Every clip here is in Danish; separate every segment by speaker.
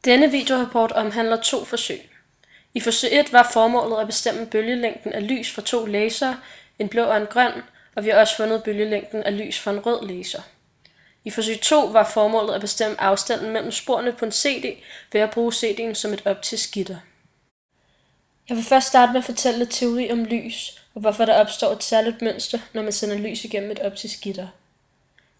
Speaker 1: Denne videorapport omhandler 2 forsøg. I forsøg 1 var formålet at bestemme bølgelængden af lys fra 2 lasere, en blå og en grøn, og vi har også fundet bølgelængden af lys fra en rød laser. I forsøg 2 var formålet at bestemme afstanden mellem sporene på en CD ved at bruge CD'en som et optisk gitter. Jeg vil først starte med at fortælle lidt teori om lys, og hvorfor der opstår et særligt mønster, når man sender lys igennem et optisk gitter.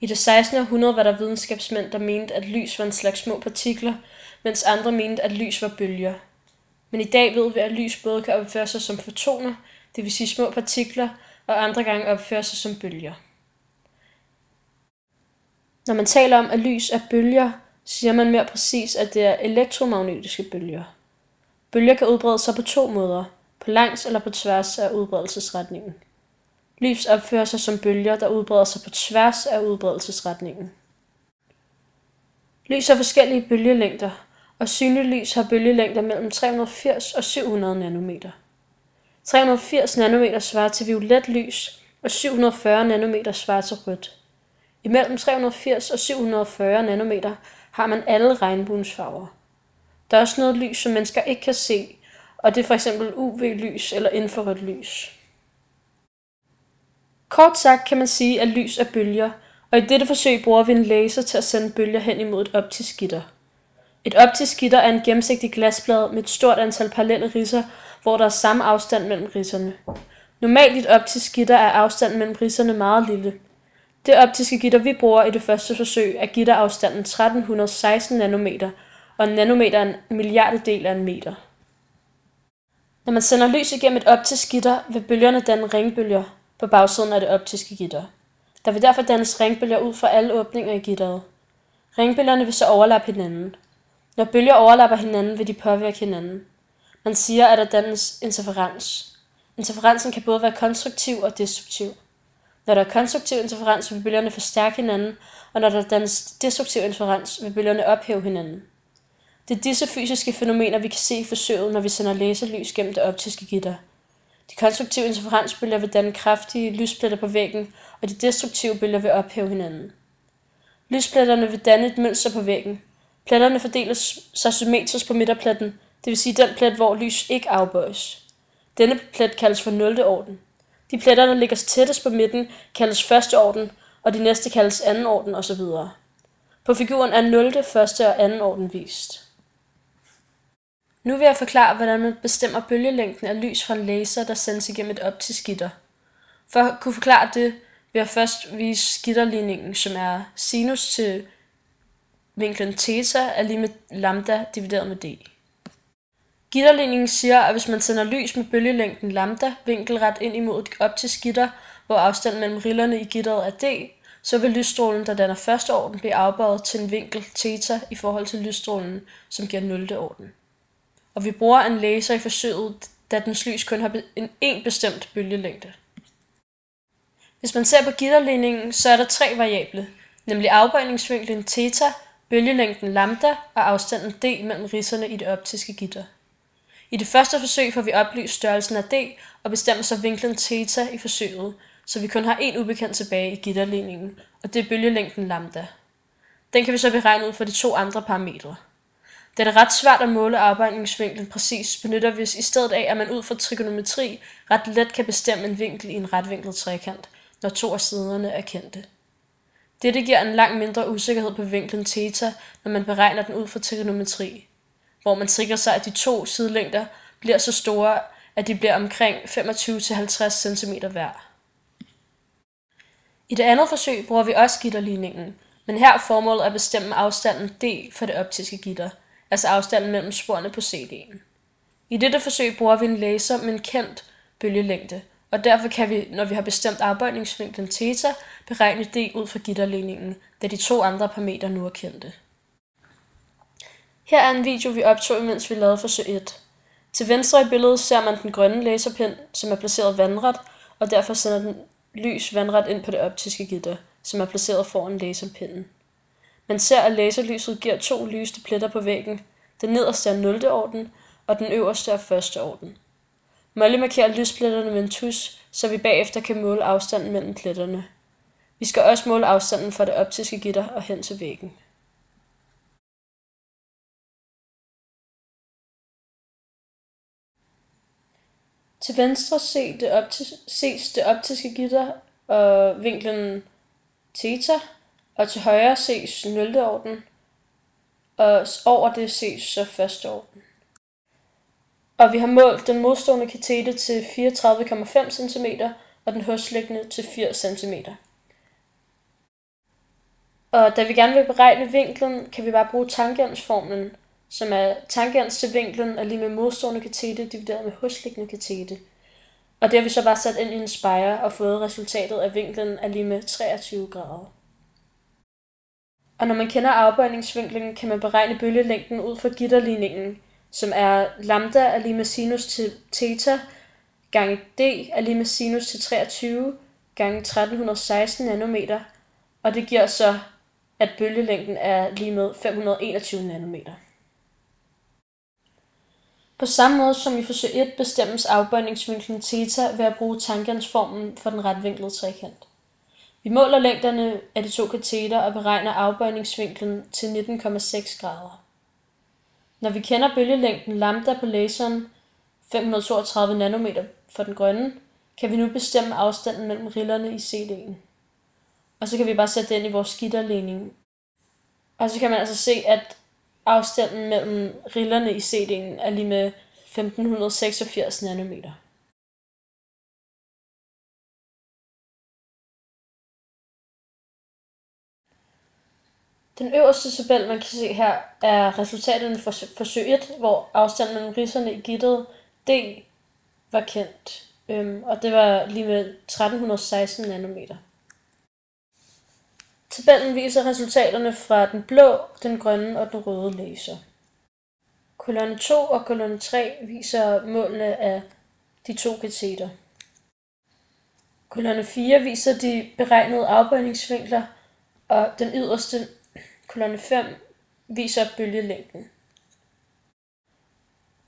Speaker 1: I det 16. århundrede var der videnskabsmænd, der mente, at lys var en slags små partikler, mens andre mente, at lys var bølger. Men i dag ved vi, at lys både kan opføre sig som fotoner, det vil sige små partikler, og andre gange opføre sig som bølger. Når man taler om, at lys er bølger, siger man mere præcis, at det er elektromagnetiske bølger. Bølger kan udbrede sig på 2 måder, på langs eller på tværs af udbredelsesretningen. Lys opfører sig som bølger, der udbreder sig på tværs af udbredelsesretningen. Lys har forskellige bølgelængder, og synligt lys har bølgelængder mellem 380 og 700 nanometer. 380 nanometer svarer til violet lys, og 740 nanometer svarer til rødt. Imellem 380 og 740 nanometer har man alle regnbuens farver. Der er også noget lys, som mennesker ikke kan se, og det er f.eks. UV-lys eller infrarødt lys. Kort sagt kan man sige, at lys er bølger, og i dette forsøg bruger vi en laser til at sende bølger hen imod et optisk gitter. Et optisk gitter er en gennemsigtig glasplade med et stort antal parallelle ridser, hvor der er samme afstand mellem ridserne. Normalt i et optisk gitter er afstanden mellem ridserne meget lille. Det optiske gitter, vi bruger i det første forsøg, er gitterafstanden 1316 nanometer, og en nanometer er en milliardedel af en meter. Når man sender lys igennem et optisk gitter, vil bølgerne danne ringbølger på bagsiden af det optiske gitter. Der vil derfor dannes ringbølger ud fra alle åbninger i gitteret. Ringbølgerne vil så overlappe hinanden. Når bølger overlapper hinanden, vil de påvirke hinanden. Man siger, at der dannes interferens. Interferensen kan både være konstruktiv og destruktiv. Når der er konstruktiv interferens, vil bølgerne forstærke hinanden, og når der dannes destruktiv interferens, vil bølgerne ophæve hinanden. Det er disse fysiske fænomener, vi kan se i forsøget, når vi sender laserlys gennem det optiske gitter. De konstruktive interferensbølger vil danne kraftige lyspletter på væggen, og de destruktive bølger vil ophæve hinanden. Lyspletterne vil danne et mønster på væggen. Pletterne fordeler sig symmetrisk på midterpletten, det vil sige den plet, hvor lys ikke afbøjes. Denne plet kaldes for 0. orden. De pletter, der ligger tættest på midten, kaldes 1. orden, og de næste kaldes 2. orden osv. På figuren er 0., 1. og 2. orden vist. Nu vil jeg forklare, hvordan man bestemmer bølgelængden af lys fra en laser, der sendes igennem et optisk gitter. For at kunne forklare det, vil jeg først vise gitterligningen, som er sinus til vinklen theta er lige med lambda divideret med d. Gitterligningen siger, at hvis man sender lys med bølgelængden lambda vinkelret ind imod et optisk gitter, hvor afstanden mellem rillerne i gitteret er d, så vil lysstrålen, der danner 1. orden, blive afbøjet til en vinkel theta i forhold til lysstrålen, som giver 0. orden. Og vi bruger en laser i forsøget, da dens lys kun har en bestemt bølgelængde. Hvis man ser på gitterligningen, så er der 3 variable, nemlig afbøjningsvinklen theta, bølgelængden lambda og afstanden d mellem ridserne i det optiske gitter. I det første forsøg får vi oplyst størrelsen af d og bestemmer så vinklen theta i forsøget, så vi kun har en ubekendt tilbage i gitterligningen, og det er bølgelængden lambda. Den kan vi så beregne ud fra de 2 andre parametre. Da det er ret svært at måle afbøjningsvinklen præcis, benytter vi os i stedet af, at man ud fra trigonometri ret let kan bestemme en vinkel i en retvinklet trekant, når 2 af siderne er kendte. Dette giver en langt mindre usikkerhed på vinklen theta, når man beregner den ud fra trigonometri, hvor man sikrer sig, at de 2 sidelængder bliver så store, at de bliver omkring 25-50 cm hver. I det andet forsøg bruger vi også gitterligningen, men her er formålet at bestemme afstanden d for det optiske gitter, altså afstanden mellem sporene på CD'en. I dette forsøg bruger vi en laser med en kendt bølgelængde, og derfor kan vi, når vi har bestemt afbøjningsvinklen theta, beregne d ud fra gitterligningen, da de 2 andre parametre nu er kendte. Her er en video, vi optog, mens vi lavede forsøg 1. Til venstre i billedet ser man den grønne laserpind, som er placeret vandret, og derfor sender den lys vandret ind på det optiske gitter, som er placeret foran laserpinden. Man ser, at laserlyset giver 2 lyste pletter på væggen. Den nederste er 0. orden, og den øverste er 1. orden. Molly markerer lyspletterne med en tus, så vi bagefter kan måle afstanden mellem pletterne. Vi skal også måle afstanden fra det optiske gitter og hen til væggen. Til venstre ses det optiske gitter og vinklen theta, og til højre ses 0. orden, og over det ses så 1. orden. Og vi har målt den modstående katete til 34,5 cm og den hosliggende til 80 cm. Og da vi gerne vil beregne vinklen, kan vi bare bruge tangensformlen, som er tangens til vinklen er lige med modstående katete divideret med hosliggende katete. Og det har vi så bare sat ind i en spejr og fået resultatet af vinklen er lige med 23 grader. Og når man kender afbøjningsvinklen, kan man beregne bølgelængden ud fra gitterligningen, som er lambda er lige med sinus til theta gange d er lige med sinus til 23 gange 1316 nanometer, og det giver så, at bølgelængden er lige med 521 nanometer. På samme måde som i forsøg 1 bestemmes afbøjningsvinklen theta ved at bruge tangensformen for den retvinklede trekant. Vi måler længderne af de to kateter og beregner afbøjningsvinklen til 19,6 grader. Når vi kender bølgelængden lambda på laseren, 532 nanometer for den grønne, kan vi nu bestemme afstanden mellem rillerne i CD'en. Og så kan vi bare sætte den i vores gitterligning. Og så kan man altså se, at afstanden mellem rillerne i CD'en er lige med 1586 nanometer. Den øverste tabel, man kan se her, er resultaterne for forsøg 1, hvor afstanden mellem risserne i gitteret D var kendt, og det var lige med 1316 nanometer. Tabellen viser resultaterne fra den blå, den grønne og den røde laser. Kolonne 2 og kolonne 3 viser målene af de to kateter. Kolonne 4 viser de beregnede afbøjningsvinkler, og den yderste, kolonne 5, viser bølgelængden.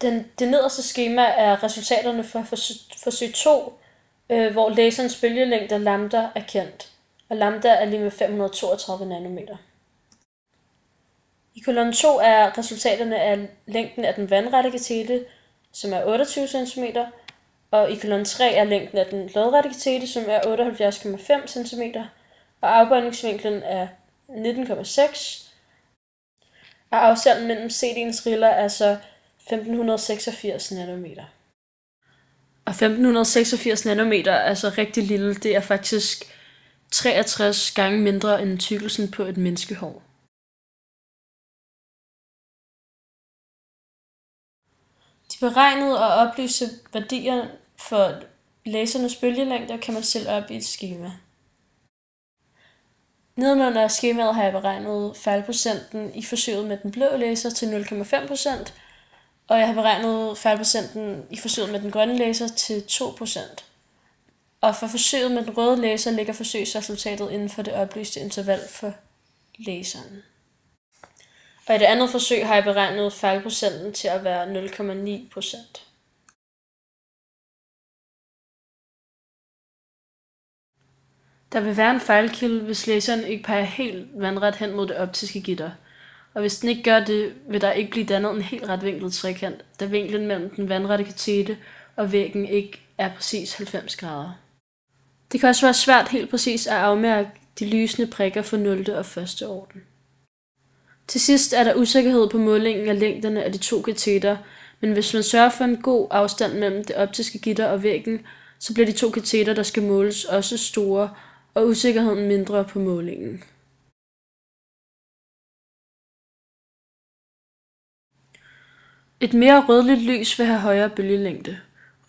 Speaker 1: Det nederste skema er resultaterne fra forsøg 2, hvor laserens bølgelængde lambda er kendt, og lambda er lige med 532 nanometer. I kolonne 2 er resultaterne af længden af den vandrette katete, som er 28 cm, og i kolonne 3 er længden af den lodrette katete, som er 78,5 cm, og afbøjningsvinklen er 19,6, og afstanden mellem CD'ens riller er så 1586 nanometer. Og 1586 nanometer er altså rigtig lille. Det er faktisk 63 gange mindre end tykkelsen på et menneskehår. De beregnede og oplyste værdier for lasernes bølgelængder kan man stille op i et skema. Nedenunder skemaet har jeg beregnet fejlprocenten i forsøget med den blå laser til 0,5%, og jeg har beregnet fejlprocenten i forsøget med den grønne laser til 2%. Og for forsøget med den røde laser ligger forsøgsresultatet inden for det oplyste interval for laseren. Og i det andet forsøg har jeg beregnet fejlprocenten til at være 0,9%. Der vil være en fejlkilde, hvis laseren ikke peger helt vandret hen mod det optiske gitter. Og hvis den ikke gør det, vil der ikke blive dannet en helt retvinklet trekant, da vinklen mellem den vandrette katete og væggen ikke er præcis 90 grader. Det kan også være svært helt præcis at afmærke de lysende prikker for 0. og 1. orden. Til sidst er der usikkerhed på målingen af længderne af de to kateter, men hvis man sørger for en god afstand mellem det optiske gitter og væggen, så bliver de to kateter, der skal måles, også store, og usikkerheden mindre på målingen. Et mere rødligt lys vil have højere bølgelængde.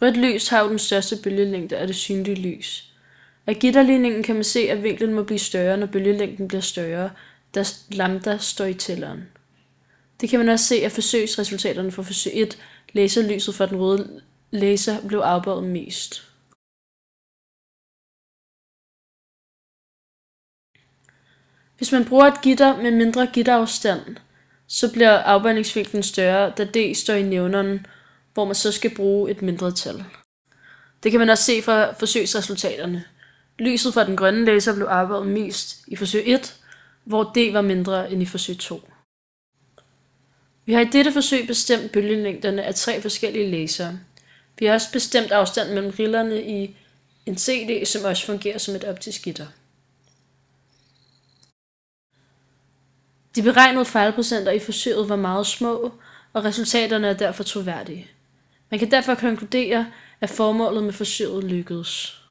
Speaker 1: Rødt lys har jo den største bølgelængde af det synlige lys. Af gitterligningen kan man se, at vinklen må blive større, når bølgelængden bliver større, da lambda står i tælleren. Det kan man også se af forsøgsresultaterne fra forsøg 1. Laserlyset fra den røde laser blev afbøjet mest. Hvis man bruger et gitter med mindre gitterafstand, så bliver afbøjningsvinklen større, da d står i nævneren, hvor man så skal bruge et mindre tal. Det kan man også se fra forsøgsresultaterne. Lyset fra den grønne laser blev afbøjet mest i forsøg 1, hvor d var mindre end i forsøg 2. Vi har i dette forsøg bestemt bølgelængderne af 3 forskellige lasere. Vi har også bestemt afstanden mellem rillerne i en CD, som også fungerer som et optisk gitter. De beregnede fejlprocenter i forsøget var meget små, og resultaterne er derfor troværdige. Man kan derfor konkludere, at formålet med forsøget lykkedes.